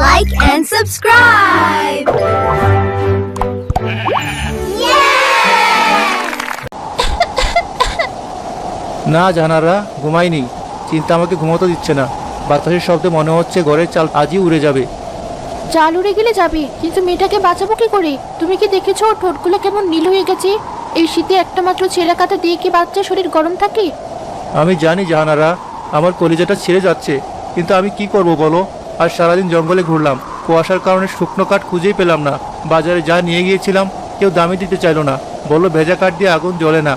like and subscribe. না জানারা ঘুমাইনি, চিন্তা আমাকে ঘুমোতে দিচ্ছে না। বাতাসের শব্দে মনে হচ্ছে ঘরের চাল আজই উড়ে যাবে। চাল উড়ে গেলে যাবে, কিন্তু মেয়েটাকে বাঁচাবো কি করে? তুমি কি দেখেছো ওর ঠোঁটগুলো কেমন নীল হয়ে গেছে? এই শীতে একটা মাত্র ছেঁড়া কাঁথা দিয়ে কি বাচ্চার শরীর গরম থাকে? আমি জানি জাহানারা, আমার কলিজাটা ছিঁড়ে যাচ্ছে, কিন্তু আমি কি করব বলো? আর সারাদিন জঙ্গলে ঘুরলাম, কুয়াশার কারণে শুকনো কাঠ খুঁজেই পেলাম না। বাজারে যা নিয়ে গিয়েছিলাম কেউ দামই দিতে চাইলো না, বললো ভেজা কাঠ দিয়ে আগুন জ্বলে না।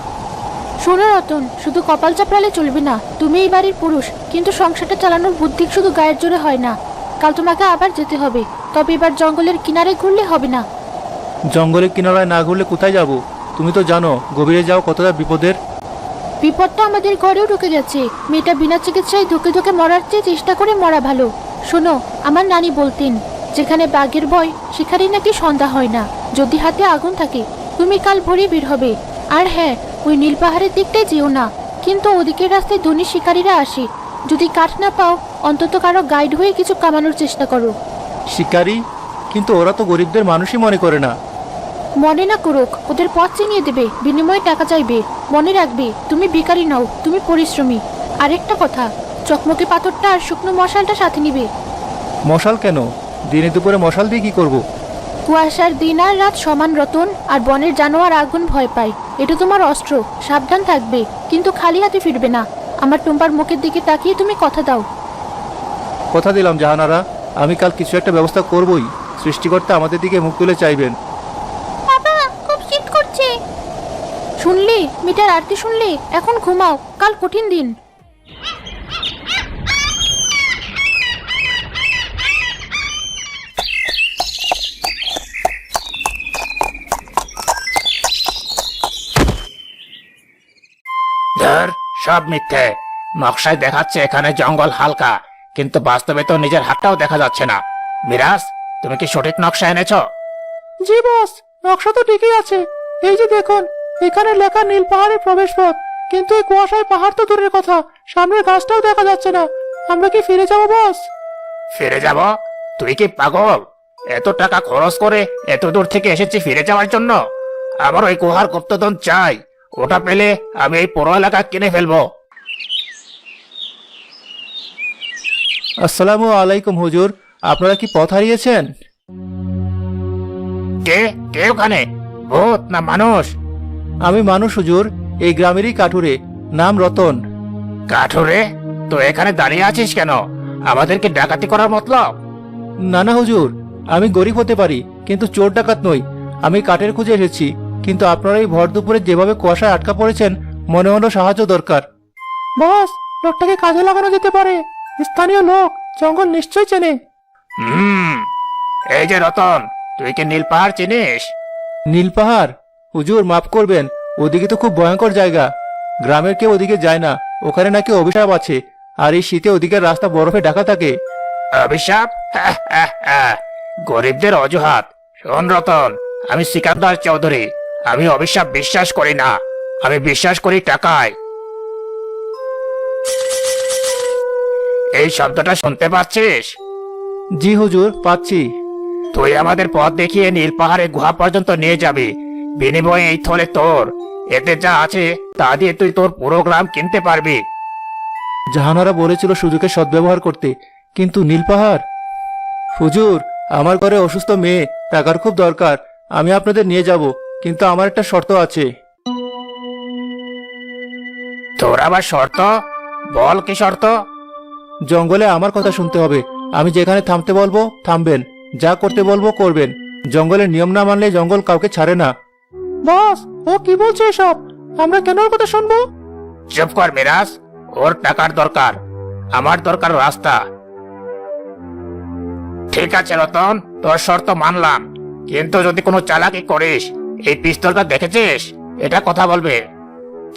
শোনো রতন, শুধু কপাল চাপড়ালে চলবে না। তুমি এই বাড়ির পুরুষ, কিন্তু সংসারটা চালানোর বুদ্ধি শুধু গায়ের জোরে হয় না। কাল তোমাকে আবার যেতে হবে, তবে এবার জঙ্গলের কিনারে ঘুরলে হবে না। জঙ্গলের কিনারায় না ঘুরলে কোথায় যাব? তুমি তো জানো গভীরে যাও কতটা বিপদের। বিপদটা আমাদের ঘরেও ঢুকে গেছে। মেয়েটা বিনা চিকিৎসায় ধুকে ধুকে মরার চেয়ে চেষ্টা করে মরা ভালো। শোনো, আমার নানি বলতেন, যেখানে বাঘের ভয় সেখানেই নাকি সন্ধ্যা হয় না, যদি হাতে আগুন থাকে। তুমি কাল ভোরে বের হবে। আর হ্যাঁ, ওই নীল পাহাড়ের দিকটাই যেও না, কিন্তু ওদিকের রাস্তায় ধনী শিকারীরা আসে। যদি কাঠ না পাও, অন্তত কারো গাইড হয়ে কিছু কামানোর চেষ্টা করো। শিকারি? কিন্তু ওরা তো গরিবদের মানুষই মনে করে না। মনে না করুক, ওদের পথ চিনিয়ে দেবে, বিনিময়ে টাকা চাইবে। মনে রাখবে, তুমি ভিখারি নও, তুমি পরিশ্রমী। আরেকটা কথা, চকমকে পাথরটা আর শুকনো মশালটা সাথে নিবে। মশাল কেন? দিনে দুপুরে মশাল দিয়ে কি করব? কুয়াশার দিন আর রাত সমান রতন, আর বনের জানোয়ার আগুন ভয় পায়। এটা তোমার অস্ত্র, সাবধান থাকবে, কিন্তু খালি হাতে ফিরবে না। আমার টুম্পার মুখের দিকে তাকিয়ে তুমি কথা দাও। কথা দিলাম জাহানারা, আমি কাল কিছু একটা ব্যবস্থা করবই। সৃষ্টিকর্তা আমাদের দিকে মুখ তুলে চাইবেন। বাবা, খুব শীত করছে। শুনলি মিটার আরতি শুনলি? এখন ঘুমাও, কাল কঠিন দিন। ধর, সব মিথ্যে। নকশায় দেখাচ্ছে এখানে জঙ্গল হালকা, কিন্তু বাস্তবে তো নিজের হাতটাও দেখা যাচ্ছে না। মিরাজ, তুমি কি সঠিক নকশা এনেছো? জি বস, নকশা তো ঠিকই আছে। এই যে দেখুন, এখানে লেখা নীল পাহাড়ের প্রবেশ পথ, কিন্তু এই কুয়াশায় পাহাড় তো দূরের কথা, সামনের গাছটাও দেখা যাচ্ছে না। আমরা কি ফিরে যাবো বস? ফিরে যাব? তুই কি পাগল? এত টাকা খরচ করে এত দূর থেকে এসেছি ফিরে যাওয়ার জন্য? আমার ওই গুহার গুপ্তধন চাই। ওটা পেলে আমি এই পুরো এলাকা কিনে ফেলবো। আসসালামু আলাইকুম হুজুর, আপনারা কি পথ হারিয়েছেন? কে কে ওখানে? ভূত না মানুষ? আমি মানুষ হুজুর, এই গ্রামেরই কাঠুরে, নাম রতন। কাঠুরে? তো এখানে দাঁড়িয়ে আছিস কেন? আমাদেরকে ডাকাতি করার মতলব? না না হুজুর, আমি গরিব হতে পারি, কিন্তু চোর ডাকাত নই। আমি কাঠের খুঁজে এসেছি, কিন্তু আপনারা এই ভর দুপুরে যেভাবে কুয়াশায় আটকা পড়েছেন, মনে হলো সাহায্য দরকার। বস, লোকটাকে কাজে লাগানো যেতে পারে। স্থানীয় লোক, জঙ্গল নিশ্চয়ই চেনে। হুম, এই যে রতন, তুই কি নীল পাহাড় চিনিস? নীল পাহাড়? হুজুর মাফ করবেন, ওদিকে তো খুব ভয়ঙ্কর জায়গা। গ্রামের কেউ ওদিকে যায় না, ওখানে নাকি অভিশাপ আছে। আর এই শীতে ওদিকের রাস্তা বরফে ঢাকা থাকে। অভিশাপ? গরিবদের অজুহাত। শোন রতন, আমি সিকান্দার চৌধুরী। আমি অভিশাপ বিশ্বাস করি না, আমি বিশ্বাস করি টাকায়। এই শব্দটা শুনতে পাচ্ছিস? জি হুজুর, পাচ্ছি। তুই আমাদের পথ দেখিয়ে নীল পাহাড়ের গুহা পর্যন্ত নিয়ে যাবি। বিনিময়ে এই থলে তোর। এতে যা আছে তা দিয়ে তুই তোর পুরো গ্রাম কিনতে পারবি। জাহানারা বলেছিল সুযোগের সদ্ব্যবহার করতে, কিন্তু নীল পাহাড়? হুজুর, আমার ঘরে অসুস্থ মেয়ে, টাকার খুব দরকার। আমি আপনাদের নিয়ে যাব, কিন্তু আমার একটা শর্ত আছে। তোর আবার শর্ত? বল কি শর্ত? জঙ্গলে আমার কথা শুনতে হবে। আমি যেখানে থামতে বলবো থামবেন, যা করতে বলবো করবেন। জঙ্গলের নিয়ম না মানলে জঙ্গল কাউকে ছাড়ে না। বস, ও কি বলছে এসব? আমরা কেন ওর কথা শুনবো? চুপ কর মিরাজ, ওর টাকার দরকার, আমার দরকার রাস্তা। ঠিক আছে রতন, তোর শর্ত মানলাম, কিন্তু যদি কোনো চালাকি করিস, এই পিস্তলটা দেখেছিস, এটা কথা বলবে।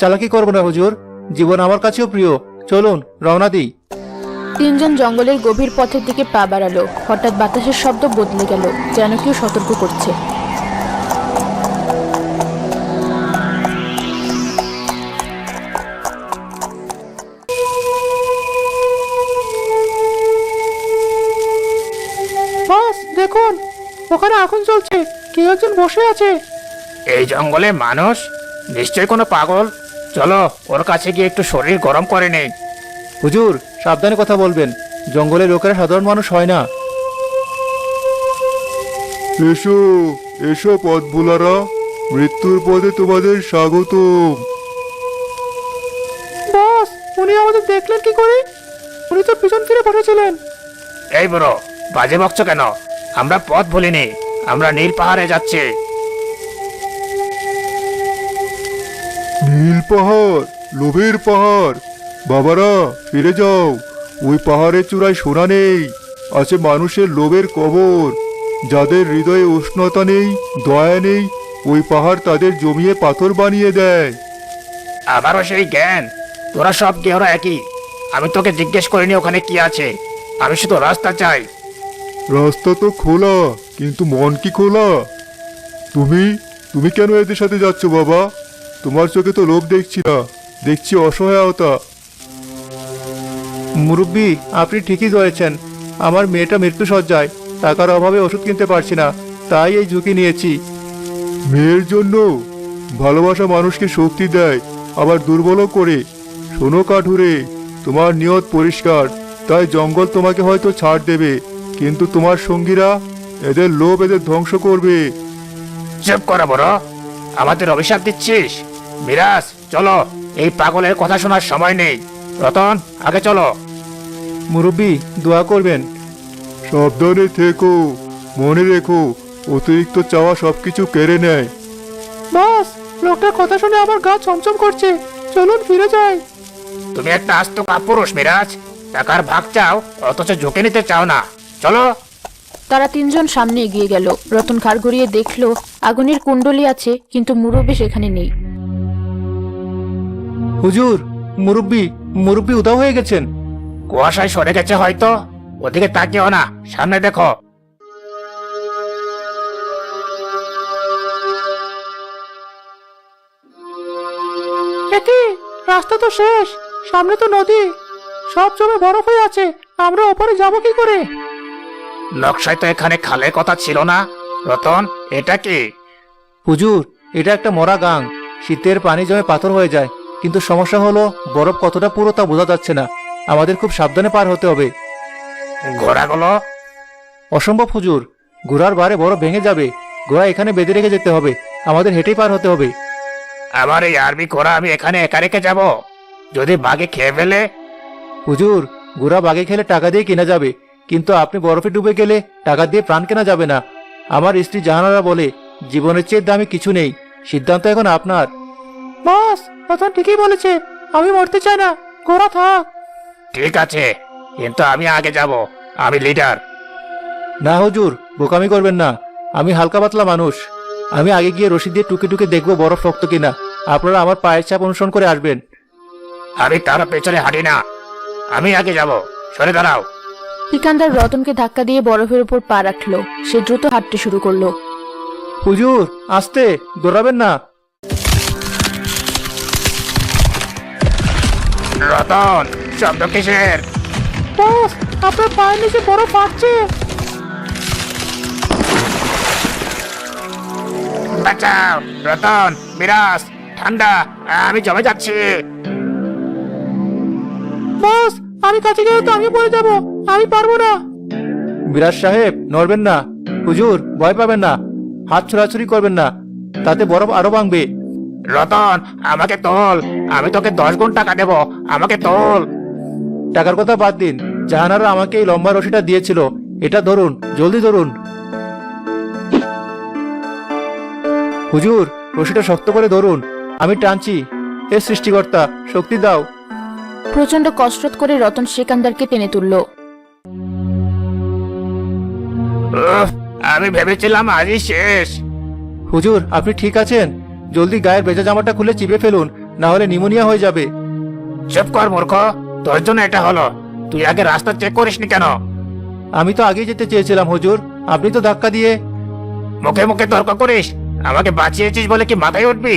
চালাকি করবো না হুজুর, জীবন আমার কাছেও প্রিয়। চলুন রওনা দিই। তিনজন জঙ্গলের গভীর পথের দিকে পা বাড়ালো। হঠাৎ বাতাসের শব্দ বদলে গেল, যেন কেউ সতর্ক করছে। দেখুন, ওখানে আগুন জ্বলছে, কেউ একজন বসে আছে। এই জঙ্গলে মানুষ, নিশ্চয় কোনো পাগল। চলো ওর কাছে গিয়ে একটু শরীর গরম করে নেই। হুজুর, সাবধানে কথা বলবেন, জঙ্গলের লোকেরা সাধারণ মানুষ হয় না। এসো এসো পথভোলারা, মৃত্যুর পথে তোমাদের স্বাগতম। বস, উনি আমাদের দেখলেন কি করে? উনি তো পিছন ফিরে বসেছিলেন। এই বুড়ো, বাজে বকছো কেন? আমরা পথ ভুলিনি, আমরা নীল পাহাড়ে যাচ্ছি। নীল পাহাড়, লোভের পাহাড়। বাবারা ফিরে যাও, ওই পাহাড়ের চূড়ায় সোনা নেই, আছে মানুষের লোভের কবর। যাদের হৃদয়ে উষ্ণতা নেই, দয়া নেই, ওই পাহাড় তাদের জমিয়ে পাথর বানিয়ে দেয়। আবারও সেই জ্ঞান? তোরা সব গেহরা একই। আমি তোকে জিজ্ঞেস করিনি ওখানে কি আছে, আমি শুধু রাস্তা চাই। রাস্তা তো খোলা, কিন্তু মন কি খোলা? তুমি তুমি কেন এদের সাথে যাচ্ছ বাবা? তোমার চোখে তো লোভ দেখছি না, দেখছি অসহায়তা। মুরব্বী, আপনি ঠিকই ধরেছেন। আমার মেয়েটা মৃত্যুসজ্জায়, টাকার অভাবে ওষুধ কিনতে পারছি না, তাই এই ঝুঁকি নিয়েছি। মেয়ের জন্য? ভালোবাসা মানুষকে শক্তি দেয়, আবার দুর্বলও করে। শোনো কাঠুরে, তোমার নিয়ত পরিষ্কার, তাই জঙ্গল তোমাকে হয়তো ছাড় দেবে, কিন্তু তোমার সঙ্গীরা, এদের লোভ এদের ধ্বংস করবে। চুপ করা বড়, আমাদের অভিশাপ দিচ্ছিস? মিরাজ, চলো, এই পাগলের কথা শোনার সময় নেই। রতন, আগে চলো। মুরব্বী, দোয়া করবেন। সাবধানে থেকো, মনে রেখো, অতিরিক্ত চাওয়া সবকিছু কেড়ে নেয়। বস, লোকটার কথা শুনে আমার গা ছমছম করছে, চলুন ফিরে যাই। তুমি একটা আস্ত কাপুরুষ মিরাজ, টাকার ভাগ চাও অথচ ঝুঁকে নিতে চাও না। চলো। তারা তিনজন সামনে এগিয়ে গেল। রতন ঘাড় ঘুরিয়ে দেখলো আগুনের কুণ্ডলি আছে, কিন্তু মুরব্বী সেখানে নেই। হুজুর, মুরব্বী মুরব্বী উধাও হয়ে গেছেন। কুয়াশায় সরে গেছে হয়তো, ওদিকে তাকিও না, সামনে দেখো। একই, রাস্তা তো শেষ, সামনে তো নদী, সব জমে বরফ হয়ে আছে, আমরা ওপারে যাব কি করে? নকশায় তো এখানে খালের কথা ছিল না। রতন, এটা কি? হুজুর, এটা একটা মরা গাং, শীতের পানি জমে পাথর হয়ে যায়, কিন্তু সমস্যা হলো বরফ কতটা পুরো তা বোঝা যাচ্ছে না। আমাদের খুব সাবধানে পার হতে হবে। ঘোড়াগুলো? অসম্ভব হুজুর, ঘোড়ার বারে বরফ ভেঙে যাবে, ঘোড়া এখানে বেঁধে রেখে যেতে হবে, আমাদের হেঁটেই পার হতে হবে। আমার এই আর্মি ঘোড়া আমি এখানে একা রেখে যাব? যদি বাঘে খেয়ে ফেলে? হুজুর, ঘোড়া বাগে খেলে টাকা দিয়ে কেনা যাবে, কিন্তু আপনি বরফে ডুবে গেলে টাকা দিয়ে প্রাণ কেনা যাবে না। আমার স্ত্রী জাহানারা বলে, জীবনের চেয়ে দামি কিছু নেই, সিদ্ধান্ত এখন আপনার। বস, কথা ঠিকই বলেছে, আমি মরতে চাই না, ঘোড়া থাক। ঠিক আছে, কিন্তু আমি আগে যাব, আমি লিডার। না হুজুর, বোকামি করবেন না, আমি হালকা পাতলা মানুষ, আমি আগে গিয়ে রশি দিয়ে টুকে টুকে দেখবো বরফ শক্ত কিনা, আপনারা আমার পায়ের ছাপ অনুসরণ করে আসবেন। আমি তার পেছনে হাঁটি না, আমি আগে যাব, সরে দাঁড়াও। সিকান্দার রতনকে ধাক্কা দিয়ে বরফের উপর পা রাখলো। সে দ্রুত হাঁটতে শুরু করলো। হুজুর, আস্তে, দৌড়াবেন না। রতন, শব্দ কিসের? বস, আপনার পায়ের নিচে বরফ ফাটছে। বাঁচাও রতন, মিরাজ, ঠান্ডা, আমি জমে যাচ্ছি। বস, আমি কাছে গেলে তো আমি পড়ে যাব, আমি পারবো না। বিরাজ সাহেব, নড়বেন না। হুজুর, ভয় পাবেন না, হাত ছোড়াছুড়ি করবেন না, তাতে বরফ আরো ভাঙবে। রতন, আমাকে তোল, আমি তোকে 10 গুণ টাকা দেব, আমাকে তোল। টাকার কথা বাদ দিন, জাহানারা আমাকে এই লম্বা রশিটা দিয়েছিল, এটা ধরুন, জলদি ধরুন। হুজুর, রশিটা শক্ত করে ধরুন, আমি টানছি। এ সৃষ্টিকর্তা, শক্তি দাও। প্রচন্ড কসরত করে রতন সিকান্দারকে টেনে তুলল। উফ, আমি ভেবেছিলাম আজই শেষ। হুজুর, আপনি ঠিক আছেন? জলদি গায়ের ভেজা জামাটা খুলে চিপে ফেলুন, না হলে নিউমোনিয়া হয়ে যাবে। চুপ কর মূর্খ, তোর জন্য এটা হলো। তুই আগে রাস্তা চেক করিসনি কেন? আমি তো আগেই যেতে চেয়েছিলাম হুজুর, আপনি তো ধাক্কা দিয়ে। মুখে মুখে তর্ক করিস? আমাকে বাঁচিয়েছিস বলে কি মাথায় উঠবি?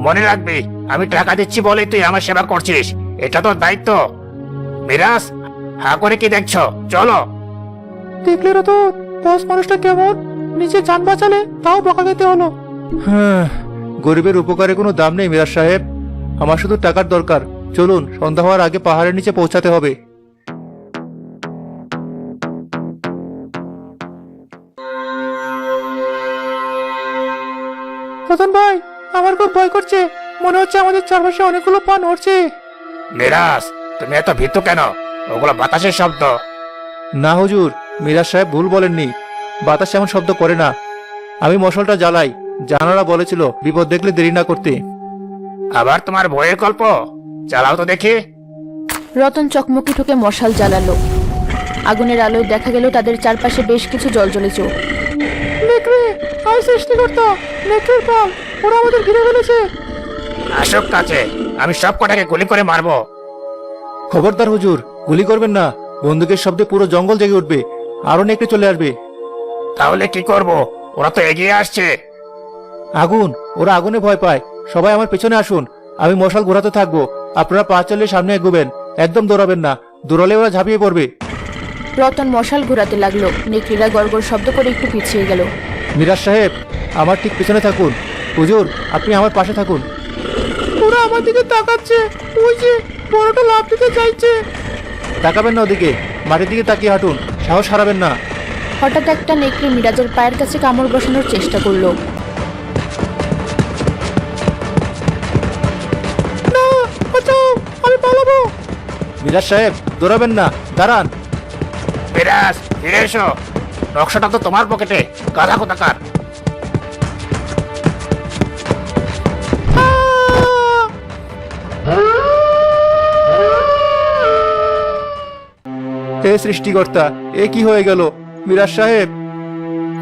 মনে রাখবি, আমি টাকা দিচ্ছি বলেই তুই আমার সেবা করছিস, এটা তোর দায়িত্ব। মিরাজ, হা করে কি দেখছো? চলো। দেখলে তো বস মানুষটা কেমন, নিজে যান বাঁচালে তাও বকা খেতে হলো। হ্যাঁ, গরিবের উপকারে কোনো দাম নেই মিরাজ সাহেব। আমার শুধু টাকার দরকার। চলুন, সন্ধ্যা হওয়ার আগে পাহাড়ের নিচে পৌঁছাতে হবে। রতন ভাই, আমার খুব ভয় করছে। মনে হচ্ছে আমাদের চারপাশে অনেকগুলো পা নড়ছে। মিরাজ, তুমি এত ভীতু কেন? ওগুলো বাতাসের শব্দ। না হুজুর, মিরাজ সাহেব ভুল বলেননি। বাতাস এমন শব্দ করে না। আমি মশালটা জ্বালাই। জানারা বলেছিল বিপদ দেখলে দেরি না করতে। আবার তোমার ভয়ের গল্প? চালাও তো দেখি। রতন চকমকি ঠুকে মশাল জ্বালালো। আগুনের আলোয় দেখা গেল তাদের চারপাশে বেশ কিছু জলজলে চোখ। ওরা আমাদের ঘিরে ফেলেছে। আসুক কাছে, আমি সব কটাকে গুলি করে মারবো। খবরদার হুজুর, গুলি করবেন না। বন্দুকের শব্দে পুরো জঙ্গল জেগে উঠবে। আরো নেকড়ে চলে আসবে। তাহলে কি করব? ওরা তো এগিয়ে আসছে। আগুন, ওরা আগুনে ভয় পায়। সবাই আমার পেছনে আসুন। আমি মশাল ঘোরাতে থাকবো। আপনারা পা চালিয়ে সামনে এগোবেন। একদম দৌড়াবেন না। দৌড়ালে ওরা ঝাঁপিয়ে পড়বে। রতন মশাল ঘোরাতে লাগলো। নেকড়েরা গড়গড় শব্দ করে একটু পিছিয়ে গেল। মিরাজ সাহেব, আমার ঠিক পেছনে থাকুন। হুজুর, আপনি আমার পাশে থাকুন। ওরা আমার দিকে তাকাচ্ছে। ওই যে বড়টা লাফ দিতে চাইছে। তাকাবেন না ওদিকে, মাটির দিকে তাকিয়ে হাঁটুন। সাহস হারাবেন না। হঠাৎ একটা নেকড়ে মিরাজের পায়ের কাছে কামড় বসানোর চেষ্টা করলো। আমি পালাবো। মিরাজ সাহেব, দৌড়াবেন না, দাঁড়ান। মিরাজ, ফিরে এসো। নকশাটা তো তোমার পকেটে, গাধা কোথাকার। হে সৃষ্টিকর্তা, এ কি হয়ে গেল? মিরাজ সাহেব।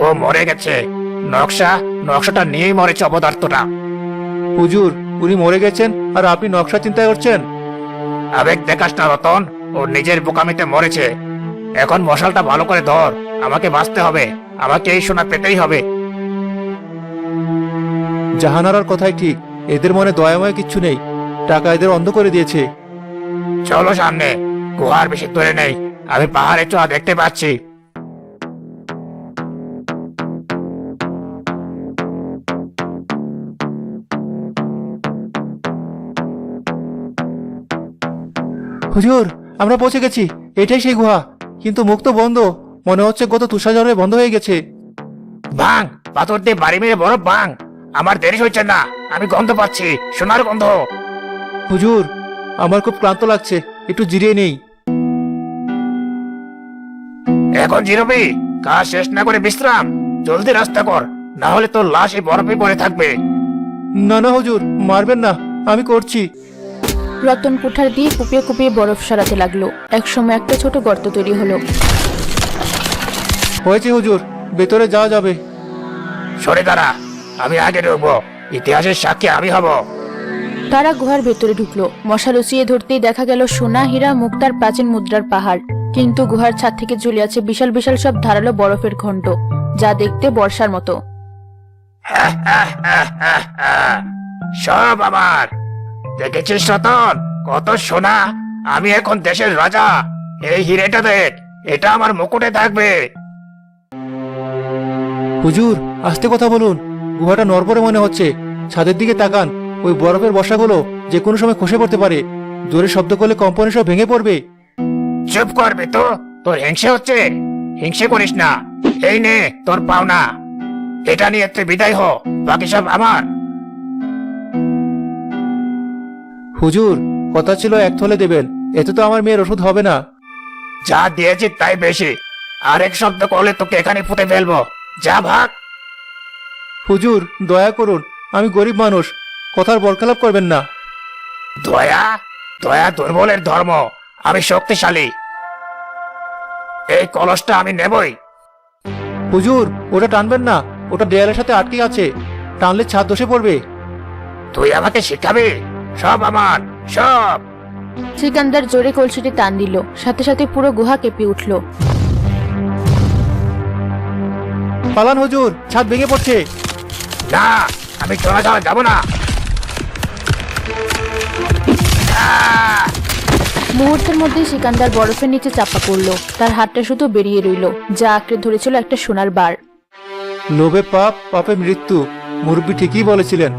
ও মরে গেছে। নকশাটা নিয়েই মরেছে অপদার্থটা। হুজুর, উনি মরে গেছেন আর আপনি নকশা চিন্তা করছেন? আবেগ দেখাস না রতন, ওর নিজের বোকামিতে মরেছে। এখন মশালটা ভালো করে ধর। আমাকে বাঁচতে হবে। আমাকে এই সোনা পেতেই হবে। জাহানারার কথাই ঠিক। এদের মনে দয়াময় কিচ্ছু নেই। টাকা এদের অন্ধ করে দিয়েছে। চলো সামনে। গুহার বেশি দূরে নেই। আমি পাহাড়ে চড়া দেখতে পাচ্ছি। হুজুর, আমরা পৌঁছে গেছি। এটাই সেই গুহা, কিন্তু মুখ তো বন্ধ। মনে হচ্ছে গত তুষারঝড়ে বন্ধ হয়ে গেছে। ভাঙ, পাথর দিয়ে বাড়ি মেরে বরফ ভাঙ। আমার দেরি হচ্ছে না। আমি গন্ধ পাচ্ছি, সোনার গন্ধ। হুজুর, আমার খুব ক্লান্ত লাগছে, একটু জিরিয়ে নেই। এখন জিরবি? কাজ শেষ না করে বিশ্রাম। জলদি রাস্তা কর, না হলে তোর লাশ এই বরফে পড়ে থাকবে। না না হুজুর, মারবেন না, আমি করছি। রতন কুঠার দিয়ে কুপিয়ে কুপিয়ে বরফ সরাতে লাগলো। একসময় একটা ছোট গর্ত তৈরি হলো। হয়েছে হুজুর, ভেতরে যাওয়া যাবে। সরে দাঁড়া, আমি আগে ঢুকবো। ইতিহাসের সাক্ষী আমি হব। তারা গুহার ভেতরে ঢুকলো। মশা লুচিয়ে ধরতেই দেখা গেল সোনা, হীরা, মুক্তার প্রাচীন মুদ্রার পাহাড়। কিন্তু গুহার ছাদ থেকে ঝুলে আছে বিশাল বিশাল সব ধারালো বরফের খণ্ড, যা দেখতে বর্ষার মতো। সব আমার। দেখেছিস রতন, কত সোনা। আমি এখন দেশের রাজা। এই হিরেটা দেখ, এটা আমার মুকুটে থাকবে। হুজুর, আস্তে কথা বলুন। গুহাটা নড়বড়ে মনে হচ্ছে। ছাদের দিকে তাকান। ওই বরফের বসাগুলো যে কোনো সময় খসে পড়তে পারে। জোরে শব্দ করলে কম্পনে সব ভেঙে পড়বে। চুপ করবে তো? তোর হিংসে হচ্ছে? হিংসে করিস না। এই নে তোর পাওনা। এটা নিয়ে তুই বিদায় হ। বাকি সব আমার। হুজুর, কথা ছিল এক থলে দেবেন। এতে তো আমার মেয়ের ওষুধ হবে না। যা দিয়েছি তাই বেশি। আর এক শব্দ করলে তোকে এখানে পুঁতে ফেলবো। যা ভাগ। হুজুর, দয়া করুন। আমি গরিব মানুষ, কথার বরখেলাপ করবেন না। দয়া? দয়া দুর্বলের ধর্ম। আমি শক্তিশালী। এই কলসটা আমি নেবই। হুজুর, ওটা টানবেন না। ওটা দেয়ালের সাথে আটকে আছে। টানলে ছাদ ধসে পড়বে। তুই আমাকে শিখাবি? সব আমার, সব। সিকান্দার জোরে কলসিটি টান দিল। সাথে সাথে পুরো গুহা কেঁপে উঠল। পালান হুজুর, ছাদ ভেঙে পড়ছে। না, আমি চলা যাবো না। আহ! মুহূর্তের মধ্যেই সিকান্দার বরফের নিচে চাপা পড়লো। তার হাতটা শুধু বেরিয়ে রইল, যা আঁকড়ে ধরেছিল একটা সোনার বার। লোভে পাপ, পাপে মৃত্যু, মুরব্বি ঠিকই বলেছিলেন।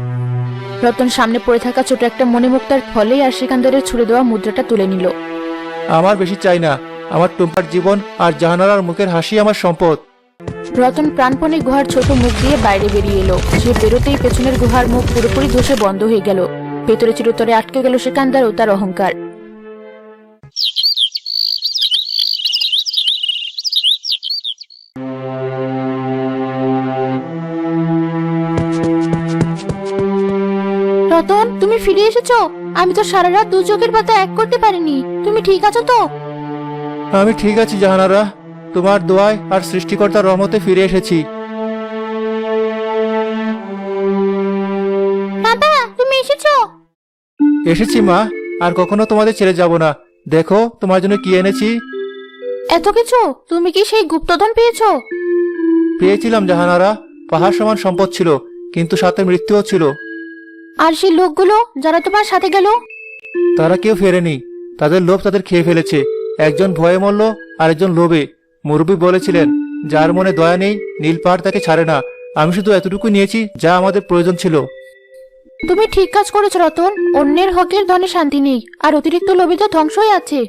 রতন সামনে পড়ে থাকা ছোট একটা মণিমুক্তার ফলেই আর সিকান্দারের ছুড়ে দেওয়া মুদ্রাটা তুলে নিল। আমার বেশি চাই না, আমার টুম্পার জীবন আর জাহানারার মুখের হাসি আমার সম্পদ। রতন প্রাণপণে গুহার ছোট মুখ দিয়ে বাইরে বেরিয়ে এলো। সে বেরোতেই পেছনের গুহার মুখ পুরোপুরি ধসে বন্ধ হয়ে গেল। ভেতরে চিরতরে আটকে গেল সিকান্দার ও তার অহংকার। রতন, তুমি ফিরে এসেছো। আমি তো সারা রাত দু চোখের পাতা এক করতে পারিনি। তুমি ঠিক আছো তো? আমি ঠিক আছি জাহানারা, তোমার দোয়ায় আর সৃষ্টিকর্তার রহমতে ফিরে এসেছি। বাবা, তুমি এসেছো? এসেছি মা, আর কখনো তোমাদের ছেড়ে যাব না। দেখো তোমার জন্য কি এনেছি। এত কিছু? তুমি কি সেই গুপ্তধন পেয়েছো? পেয়েছিলাম জাহানারা, পাহাড় সমান সম্পদ ছিল, কিন্তু সাথে মৃত্যুও ছিল। আর সেই লোকগুলো যারা তোমার সাথে গেল? তারা কেউ ফেরেনি, তাদের লোভ তাদের খেয়ে ফেলেছে। একজন ভয়ে মরল, আরেকজন লোভে। মুরব্বি বলেছিলেন, যার মনে দয়া নেই নীল পাহাড় তাকে ছাড়ে না। আমি শুধু এতটুকু নিয়েছি যা আমাদের প্রয়োজন ছিল। তুমি ঠিক কাজ করেছো রতন। অন্যের হকের ধনে শান্তি নেই, আর অতিরিক্ত লোভে তো ধ্বংসই আছে।